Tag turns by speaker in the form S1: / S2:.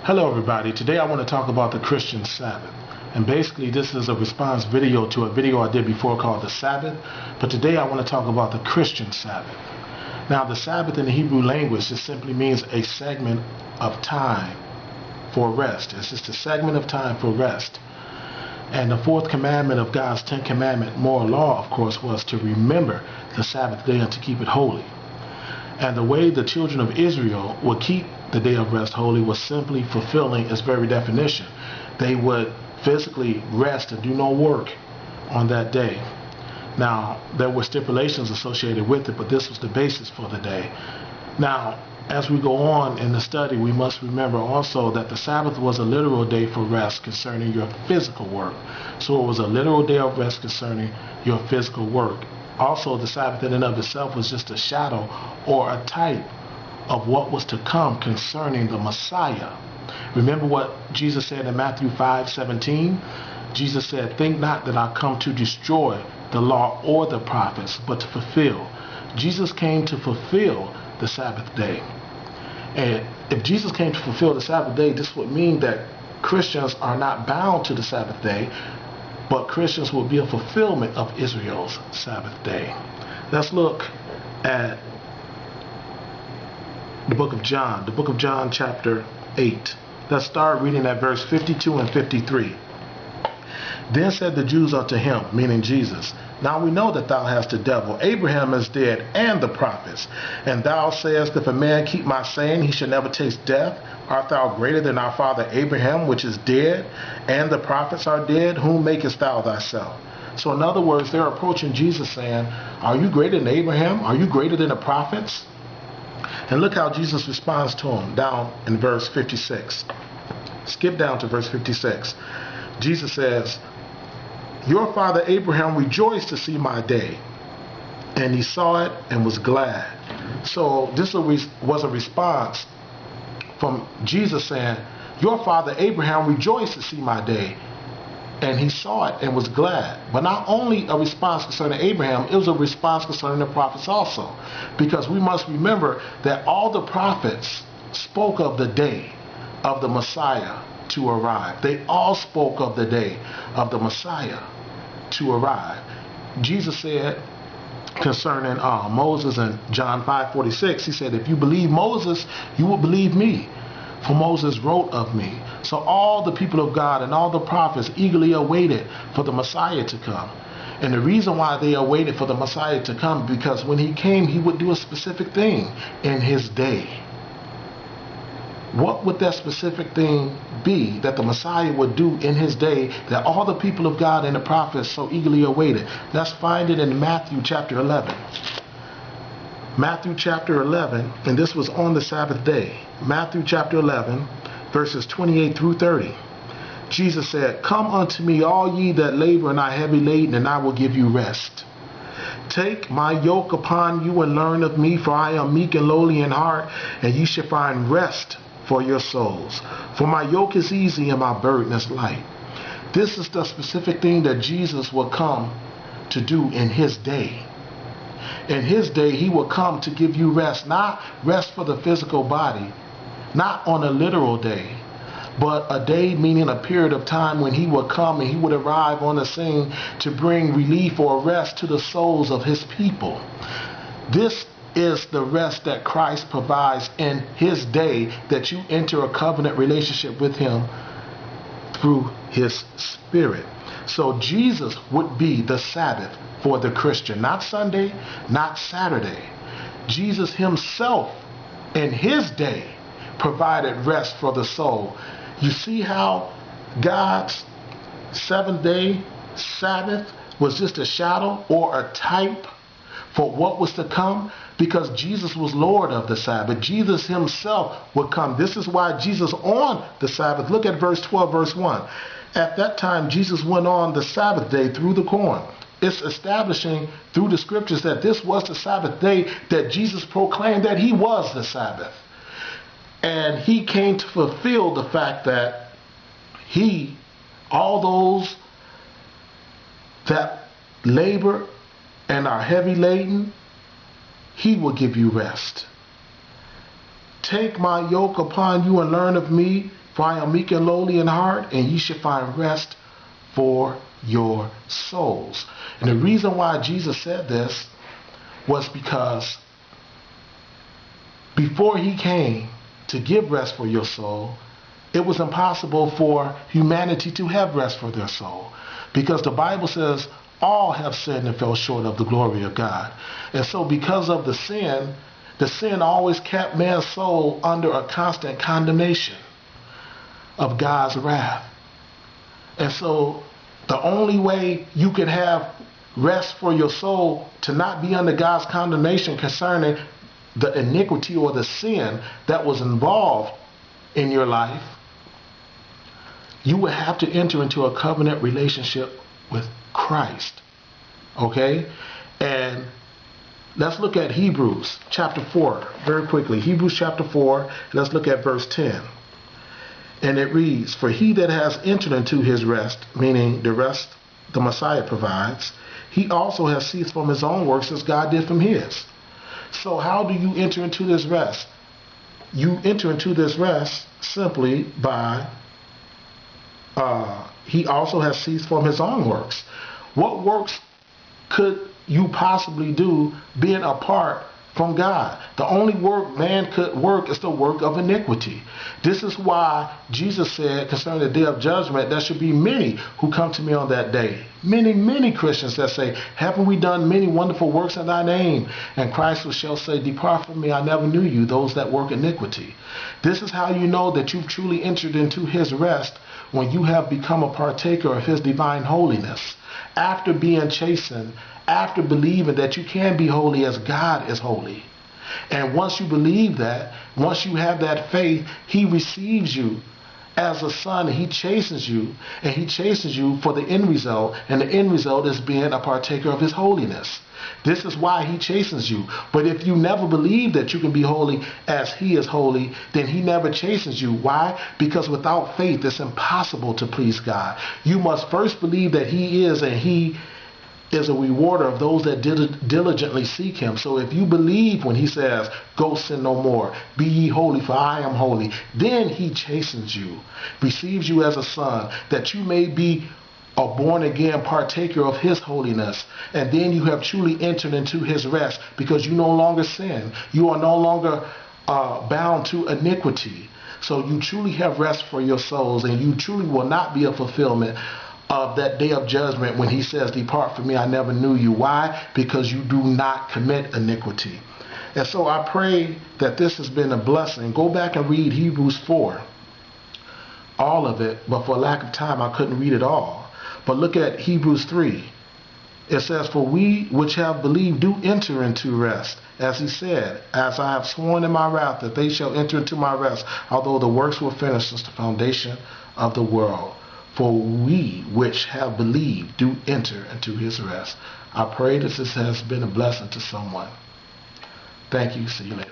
S1: Hello everybody, today I want to talk about the Christian Sabbath. And basically this is a response video to a video I did before called the Sabbath. But today I want to talk about the Christian Sabbath. Now the Sabbath in the Hebrew language just simply means a segment of time for rest. It's just a segment of time for rest. And the fourth commandment of God's 10th commandment moral law, of course, was to remember the Sabbath day and to keep it holy. And the way the children of Israel would keep the day of rest holy was simply fulfilling its very definition. They would physically rest and do no work on that day. Now, there were stipulations associated with it, but this was the basis for the day. Now, as we go on in the study, we must remember also that the Sabbath was a literal day for rest concerning your physical work. So it was a literal day of rest concerning your physical work. Also, the Sabbath in and of itself was just a shadow or a type of what was to come concerning the Messiah. Remember what Jesus said in Matthew 5:17? Jesus said, "Think not that I come to destroy the law or the prophets, but to fulfill." Jesus came to fulfill the Sabbath day. And if Jesus came to fulfill the Sabbath day, this would mean that Christians are not bound to the Sabbath day, but Christians will be a fulfillment of Israel's Sabbath day. Let's look at the book of John chapter 8. Let's start reading at verse 52 and 53. Then said the Jews unto him, meaning Jesus, "Now we know that thou hast a devil. Abraham is dead, and the prophets. And thou sayest, if a man keep my saying, he shall never taste death. Art thou greater than our father Abraham, which is dead, and the prophets are dead? Whom makest thou thyself?" So in other words, they're approaching Jesus saying, "Are you greater than Abraham? Are you greater than the prophets?" And look how Jesus responds to him down in verse 56. Skip down to verse 56. Jesus says, "Your father Abraham rejoiced to see my day, and he saw it and was glad." So this was a response from Jesus saying, "Your father Abraham rejoiced to see my day, and he saw it and was glad." But not only a response concerning Abraham, it was a response concerning the prophets also. Because we must remember that all the prophets spoke of the day of the Messiah to arrive. They all spoke of the day of the Messiah to arrive. Jesus said concerning Moses in John 5:46, he said, "If you believe Moses, you will believe me, for Moses wrote of me." So all the people of God and all the prophets eagerly awaited for the Messiah to come. And the reason why they awaited for the Messiah to come, because when he came, he would do a specific thing in his day. What would that specific thing be that the Messiah would do in his day that all the people of God and the prophets so eagerly awaited? Let's find it in Matthew chapter 11. Matthew chapter 11, and this was on the Sabbath day. Matthew chapter 11, verses 28 through 30. Jesus said, "Come unto me, all ye that labor and are heavy laden, and I will give you rest. Take my yoke upon you and learn of me, for I am meek and lowly in heart, and ye shall find rest for your souls. For my yoke is easy and my burden is light." This is the specific thing that Jesus will come to do in his day. In his day, he will come to give you rest, not rest for the physical body, not on a literal day, but a day meaning a period of time when he will come and he would arrive on the scene to bring relief or rest to the souls of his people. This is the rest that Christ provides in his day, that you enter a covenant relationship with him through his Spirit. So Jesus would be the Sabbath for the Christian, not Sunday, not Saturday. Jesus himself in his day provided rest for the soul. You see how God's seventh day Sabbath was just a shadow or a type for what was to come, because Jesus was Lord of the Sabbath. Jesus himself would come. This is why Jesus on the Sabbath, look at verse 12, verse 1. At that time, Jesus went on the Sabbath day through the corn. It's establishing through the scriptures that this was the Sabbath day, that Jesus proclaimed that he was the Sabbath. And he came to fulfill the fact that all those that labor and are heavy laden, he will give you rest. Take my yoke upon you and learn of me, For I am meek and lowly in heart, and ye shall find rest for your souls. And the reason why Jesus said this was because before he came to give rest for your soul, it was impossible for humanity to have rest for their soul. Because the Bible says all have sinned and fell short of the glory of God. And so because of the sin always kept man's soul under a constant condemnation of God's wrath. And so the only way you can have rest for your soul, to not be under God's condemnation concerning the iniquity or the sin that was involved in your life, you would have to enter into a covenant relationship with Christ. Okay? And let's look at Hebrews chapter 4 very quickly. Hebrews chapter 4, let's look at verse 10. And it reads, for he that has entered into his rest, meaning the rest the Messiah provides, he also has ceased from his own works as God did from his. So how do you enter into this rest? You enter into this rest simply by he also has ceased from his own works. What works could you possibly do being apart from God? The only work man could work is the work of iniquity. This is why Jesus said concerning the day of judgment, there should be many who come to me on that day. Many Christians that say, haven't we done many wonderful works in thy name? And Christ shall say, depart from me, I never knew you, those that work iniquity. This is how you know that you've truly entered into his rest, when you have become a partaker of his divine holiness. After being chastened, after believing that you can be holy as God is holy. And once you believe that, once you have that faith, he receives you as a son. He chastens you, and he chastens you for the end result. And the end result is being a partaker of his holiness. This is why he chastens you. But if you never believe that you can be holy as he is holy, then he never chastens you. Why? Because without faith, it's impossible to please God. You must first believe that he is, and he is a rewarder of those that diligently seek him. So if you believe when he says, go sin no more, be ye holy for I am holy, then he chastens you, receives you as a son, that you may be a born again partaker of his holiness. And then you have truly entered into his rest, because you no longer sin. You are no longer bound to iniquity. So you truly have rest for your souls, and you truly will not be a fulfillment of that day of judgment when he says, depart from me, I never knew you. Why? Because you do not commit iniquity. And so I pray that this has been a blessing. Go back and read Hebrews 4. All of it, but for lack of time, I couldn't read it all. But look at Hebrews 3. It says, for we which have believed do enter into rest. As he said, as I have sworn in my wrath that they shall enter into my rest, although the works were finished since the foundation of the world. For we which have believed do enter into his rest. I pray that this has been a blessing to someone. Thank you. See you later.